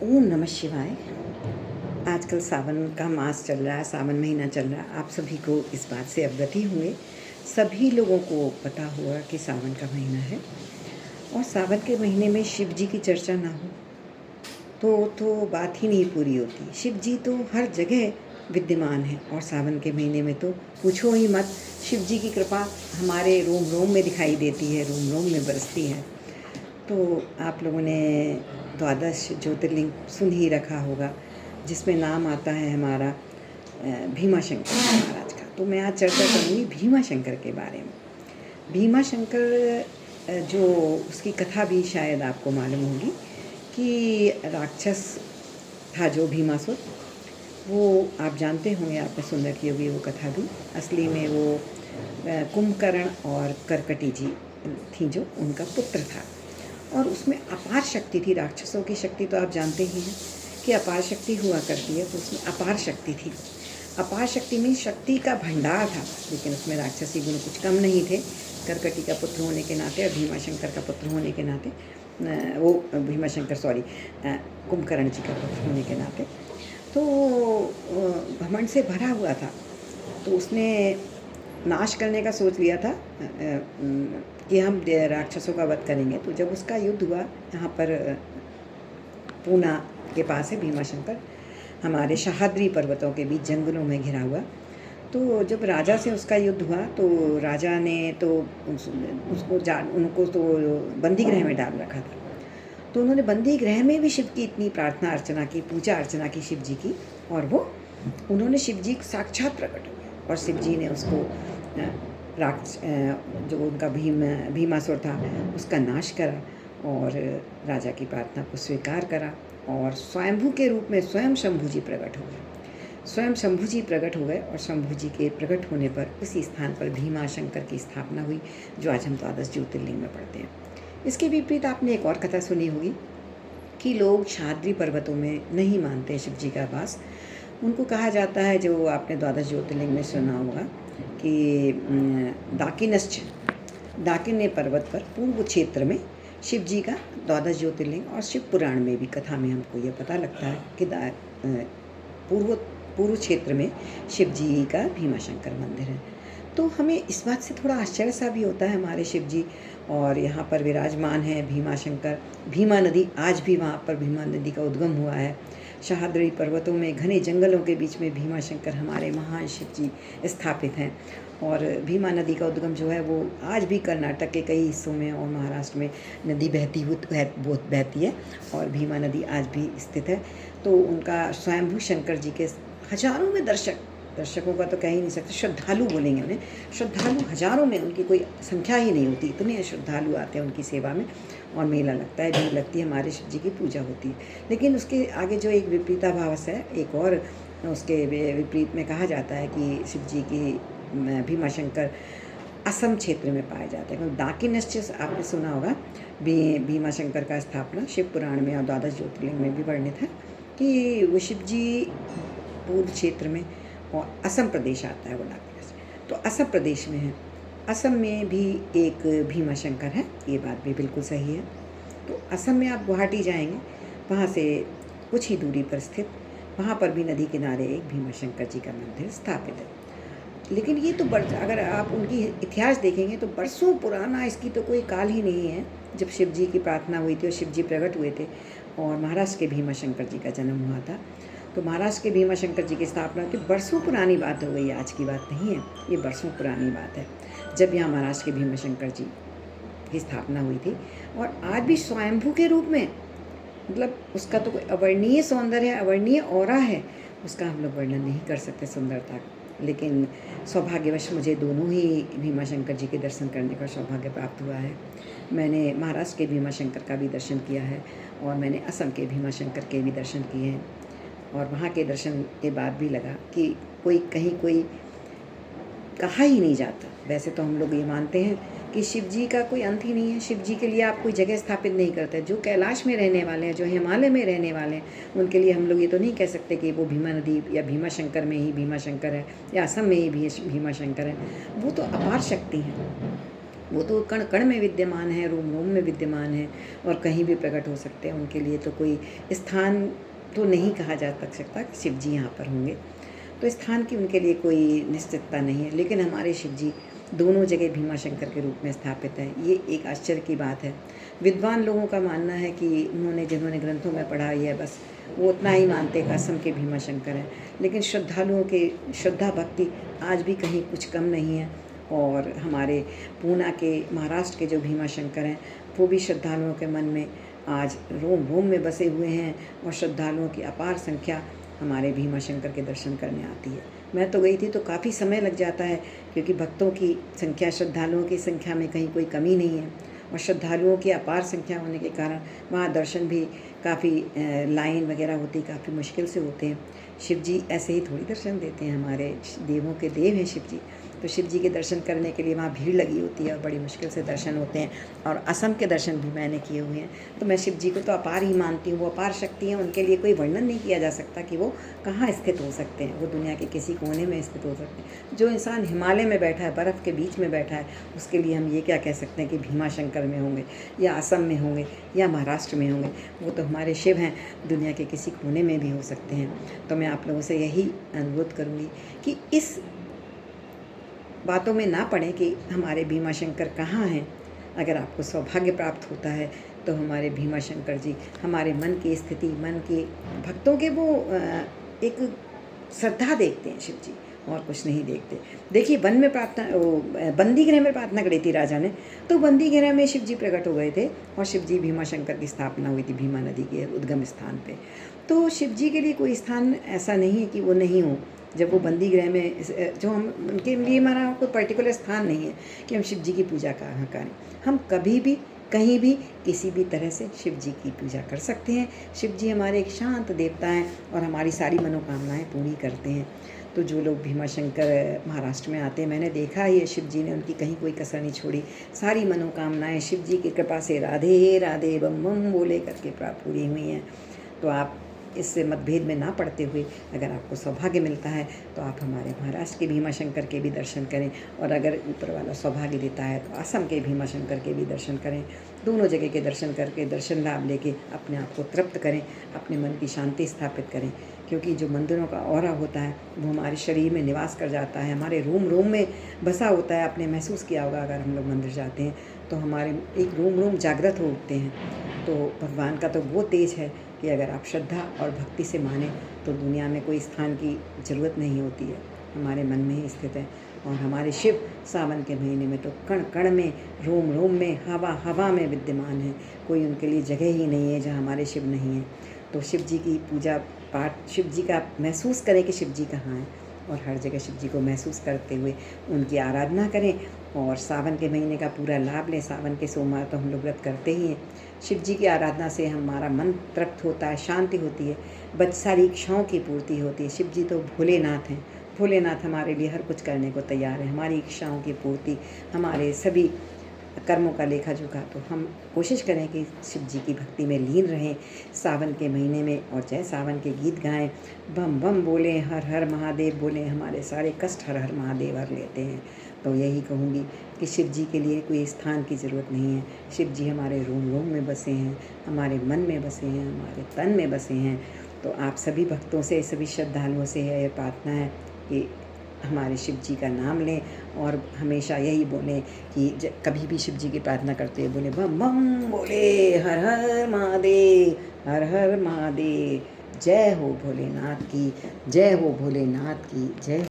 ओम नमः शिवाय। आजकल सावन का मास चल रहा है, सावन महीना चल रहा है। आप सभी को इस बात से अवगत ही हुए, सभी लोगों को पता हुआ कि सावन का महीना है और सावन के महीने में शिव जी की चर्चा ना हो तो बात ही नहीं पूरी होती। शिव जी तो हर जगह विद्यमान है और सावन के महीने में तो पूछो ही मत। शिव जी की कृपा हमारे रोम रोम में दिखाई देती है, रोम रोम में बरसती है। तो आप लोगों ने द्वादश ज्योतिर्लिंग सुन ही रखा होगा, जिसमें नाम आता है हमारा भीमा शंकर महाराज का। तो मैं आज चर्चा करूँगी भीमा शंकर के बारे में। भीमा शंकर जो उसकी कथा भी शायद आपको मालूम होगी कि राक्षस था जो भीमासुर, वो आप जानते होंगे, आपने सुन रखी होगी वो कथा भी। असली में वो कुंभकर्ण और करकटी जी थी जो उनका पुत्र था और उसमें अपार शक्ति थी। राक्षसों की शक्ति तो आप जानते ही हैं कि अपार शक्ति हुआ करती है, तो उसमें अपार शक्ति थी। अपार शक्ति में शक्ति का भंडार था, लेकिन उसमें राक्षसी गुण कुछ कम नहीं थे। करकटी का पुत्र होने के नाते और भीमाशंकर का पुत्र होने के नाते, वो भीमाशंकर कुंभकर्ण जी का पुत्र होने के नाते तो घमंड से भरा हुआ था। तो उसने नाश करने का सोच लिया था कि हम राक्षसों का वध करेंगे। तो जब उसका युद्ध हुआ, यहाँ पर पूना के पास है भीमाशंकर, हमारे सह्याद्री पर्वतों के बीच जंगलों में घिरा हुआ। तो जब राजा से उसका युद्ध हुआ तो राजा ने तो उनको तो बंदी गृह में डाल रखा था। तो उन्होंने बंदी गृह में भी शिव की इतनी प्रार्थना अर्चना की, पूजा अर्चना की शिव जी की, और उन्होंने शिव जी साक्षात प्रकट हुए और शिव जी ने उसको जो उनका भीमासुर था उसका नाश करा और राजा की प्रार्थना को स्वीकार करा और स्वयंभू के रूप में स्वयं शंभू जी प्रकट हो गए। स्वयं शंभू जी प्रकट हो गए और शंभू जी के प्रकट होने पर उसी स्थान पर भीमा शंकर की स्थापना हुई, जो आज हम द्वादश ज्योतिर्लिंग में पढ़ते हैं। इसके विपरीत आपने एक और कथा सुनी होगी कि लोग सह्याद्री पर्वतों में नहीं मानते शिव जी का वास। उनको कहा जाता है, जो आपने द्वादश ज्योतिर्लिंग में सुना होगा, कि दाकिन्य पर्वत पर पूर्व क्षेत्र में शिव जी का द्वादश ज्योतिर्लिंग, और शिव पुराण में भी कथा में हमको ये पता लगता है कि पूर्व क्षेत्र में शिव जी का भीमाशंकर मंदिर है। तो हमें इस बात से थोड़ा आश्चर्य सा भी होता है, हमारे शिव जी और यहाँ पर विराजमान है भीमाशंकर। भीमा नदी, आज भी वहाँ पर भीमा नदी का उद्गम हुआ है। सह्याद्री पर्वतों में घने जंगलों के बीच में भीमाशंकर हमारे महान शिव जी स्थापित हैं। और भीमा नदी का उद्गम जो है वो आज भी कर्नाटक के कई हिस्सों में और महाराष्ट्र में नदी बहती है और भीमा नदी आज भी स्थित है। तो उनका स्वयंभू शंकर जी के हजारों में दर्शकों का तो कह ही नहीं सकते, श्रद्धालु बोलेंगे उन्हें। श्रद्धालु हजारों में, उनकी कोई संख्या ही नहीं होती, इतने श्रद्धालु आते हैं उनकी सेवा में और मेला लगता है, भीड़ लगती है, हमारे शिव जी की पूजा होती है। लेकिन उसके आगे जो एक विपरीताभास है, एक और उसके विपरीत में कहा जाता है कि शिव जी की भीमाशंकर असम क्षेत्र में पाए जाते हैं। क्योंकि दाकिन्य आपने सुना होगा, भीमाशंकर का स्थापना शिव पुराण में और द्वादश ज्योतिर्लिंग में भी वर्णित है कि वो शिव जी पूर्व क्षेत्र में, और असम प्रदेश आता है वो दाकिन्य। तो असम प्रदेश में है, असम में भी एक भीमाशंकर है, ये बात भी बिल्कुल सही है। तो असम में आप गुवाहाटी जाएंगे, वहाँ से कुछ ही दूरी पर स्थित, वहाँ पर भी नदी किनारे एक भीमाशंकर जी का मंदिर स्थापित है। लेकिन ये तो अगर आप उनकी इतिहास देखेंगे तो बरसों पुराना, इसकी तो कोई काल ही नहीं है। जब शिव जी की प्रार्थना हुई थी और शिव जी प्रकट हुए थे और महाराष्ट्र के भीमाशंकर जी का जन्म हुआ था, तो महाराष्ट्र के भीमाशंकर जी की स्थापना की बरसों पुरानी बात हो गई, आज की बात नहीं है, ये बरसों पुरानी बात है जब यहाँ महाराष्ट्र के भीमाशंकर जी की स्थापना हुई थी। और आज भी स्वयंभू के रूप में, मतलब उसका तो कोई अवर्णीय सौंदर्य है, अवर्णीय ऑरा है, उसका हम लोग वर्णन नहीं कर सकते सुंदरता। लेकिन सौभाग्यवश मुझे दोनों ही भीमाशंकर जी के दर्शन करने का सौभाग्य प्राप्त हुआ है। मैंने महाराष्ट्र के भीमाशंकर का भी दर्शन किया है और मैंने असम के भीमाशंकर के भी दर्शन किए हैं। और वहाँ के दर्शन के बाद भी लगा कि कोई कहा ही नहीं जाता। वैसे तो हम लोग ये मानते हैं कि शिव जी का कोई अंत ही नहीं है, शिव जी के लिए आप कोई जगह स्थापित नहीं करते। जो कैलाश में रहने वाले हैं, जो हिमालय में रहने वाले हैं, उनके लिए हम लोग ये तो नहीं कह सकते कि वो भीमा नदी या भीमाशंकर में ही भीमाशंकर है या असम में ही भीमाशंकर है। वो तो अपार शक्ति हैं, वो तो कण कण में विद्यमान है, रोम रोम में विद्यमान है और कहीं भी प्रकट हो सकते हैं। उनके लिए तो कोई स्थान तो नहीं कहा जा सकता कि शिव जी यहाँ पर होंगे, तो स्थान की उनके लिए कोई निश्चितता नहीं है। लेकिन हमारे शिव जी दोनों जगह भीमाशंकर के रूप में स्थापित हैं, ये एक आश्चर्य की बात है। विद्वान लोगों का मानना है कि जिन्होंने ग्रंथों में पढ़ा है बस वो उतना ही मानते हैं कि असम के भीमाशंकर हैं, लेकिन श्रद्धालुओं के श्रद्धा भक्ति आज भी कहीं कुछ कम नहीं है। और हमारे पूना के, महाराष्ट्र के जो भीमाशंकर हैं वो भी श्रद्धालुओं के मन में आज रोम रोम में बसे हुए हैं और श्रद्धालुओं की अपार संख्या हमारे भीमाशंकर के दर्शन करने आती है। मैं तो गई थी तो काफ़ी समय लग जाता है, क्योंकि भक्तों की संख्या, श्रद्धालुओं की संख्या में कहीं कोई कमी नहीं है और श्रद्धालुओं की अपार संख्या होने के कारण वहाँ दर्शन भी काफ़ी लाइन वगैरह होती, काफ़ी मुश्किल से होते हैं। शिव जी ऐसे ही थोड़ी दर्शन देते हैं, हमारे देवों के देव हैं शिव जी, तो शिव जी के दर्शन करने के लिए वहाँ भीड़ लगी होती है और बड़ी मुश्किल से दर्शन होते हैं। और असम के दर्शन भी मैंने किए हुए हैं, तो मैं शिव जी को तो अपार ही मानती हूँ। वो अपार शक्ति हैं, उनके लिए कोई वर्णन नहीं किया जा सकता कि वो कहाँ स्थित हो सकते हैं। वो दुनिया के किसी कोने में स्थित हो सकते हैं। जो इंसान हिमालय में बैठा है, बर्फ़ के बीच में बैठा है, उसके लिए हम ये क्या कह सकते हैं कि भीमाशंकर में होंगे या असम में होंगे या महाराष्ट्र में होंगे। वो तो हमारे शिव हैं, दुनिया के किसी कोने में भी हो सकते हैं। तो मैं आप लोगों से यही अनुरोध करूँगी कि इस बातों में ना पड़े कि हमारे भीमाशंकर कहाँ हैं। अगर आपको सौभाग्य प्राप्त होता है तो हमारे भीमाशंकर जी हमारे मन की स्थिति, मन के भक्तों के वो एक श्रद्धा देखते हैं शिव जी, और कुछ नहीं देखते। देखिए वन में प्रार्थना, बंदी गृह में प्रार्थना करी थी राजा ने, तो बंदी गृह में शिव जी प्रकट हो गए थे और शिव जी भीमाशंकर की स्थापना हुई थी भीमा नदी के उद्गम स्थान पे। तो शिव जी के लिए कोई स्थान ऐसा नहीं है कि वो नहीं हो। जब वो बंदी गृह में, जो हम उनके लिए हमारा कोई पर्टिकुलर स्थान नहीं है कि हम शिव जी की पूजा कहाँ करें। हम कभी भी, कहीं भी, किसी भी तरह से शिव जी की पूजा कर सकते हैं। शिव जी हमारे एक शांत देवता हैं और हमारी सारी मनोकामनाएं पूरी करते हैं। तो जो लोग भीमाशंकर महाराष्ट्र में आते हैं, मैंने देखा है शिव जी ने उनकी कहीं कोई कसर नहीं छोड़ी। सारी मनोकामनाएं शिव जी की कृपा से राधे राधे बम बम बोले करके प्राप्त पूरी हुई हैं। तो आप इससे मतभेद में ना पड़ते हुए, अगर आपको सौभाग्य मिलता है तो आप हमारे महाराष्ट्र के भीमाशंकर के भी दर्शन करें, और अगर ऊपर वाला सौभाग्य देता है तो असम के भीमाशंकर के भी दर्शन करें। दोनों जगह के दर्शन करके, दर्शन लाभ लेके अपने आप को तृप्त करें, अपने मन की शांति स्थापित करें। क्योंकि जो मंदिरों का ऑरा होता है वो हमारे शरीर में निवास कर जाता है, हमारे रोम रोम में बसा होता है। आपने महसूस किया होगा अगर हम लोग मंदिर जाते हैं तो हमारे एक रोम रोम जागृत हो उठते हैं। तो भगवान का तो वो तेज है कि अगर आप श्रद्धा और भक्ति से माने तो दुनिया में कोई स्थान की ज़रूरत नहीं होती है, हमारे मन में ही स्थित है। और हमारे शिव सावन के महीने में तो कण कण में, रोम रोम में, हवा हवा में विद्यमान है। कोई उनके लिए जगह ही नहीं है जहाँ हमारे शिव नहीं है। तो शिव जी की पूजा पाठ, शिव जी का महसूस करें कि शिव जी कहाँ हैं, और हर जगह शिव जी को महसूस करते हुए उनकी आराधना करें और सावन के महीने का पूरा लाभ लें। सावन के सोमवार तो हम लोग व्रत करते ही हैं। शिव जी की आराधना से हमारा मन तृप्त होता है, शांति होती है, सारी इच्छाओं की पूर्ति होती है। शिव जी तो भोलेनाथ हैं, भोलेनाथ हमारे लिए हर कुछ करने को तैयार है, हमारी इच्छाओं की पूर्ति, हमारे सभी कर्मों का लेखा जोखा। तो हम कोशिश करें कि शिव जी की भक्ति में लीन रहें सावन के महीने में, और जय सावन के गीत गाएं, बम बम बोलें, हर हर महादेव बोलें, हमारे सारे कष्ट हर हर महादेव हर लेते हैं। तो यही कहूँगी कि शिव जी के लिए कोई स्थान की ज़रूरत नहीं है। शिव जी हमारे रोम रोम में बसे हैं, हमारे मन में बसे हैं, हमारे तन में बसे हैं। तो आप सभी भक्तों से, सभी श्रद्धालुओं से यह प्रार्थना है कि हमारे शिव जी का नाम लें और हमेशा यही बोलें कि कभी भी शिव जी की प्रार्थना करते हुए बोले बम बम बोले, हर हर महादेव, हर हर महादेव। जय हो भोलेनाथ की, जय हो भोलेनाथ की, जय।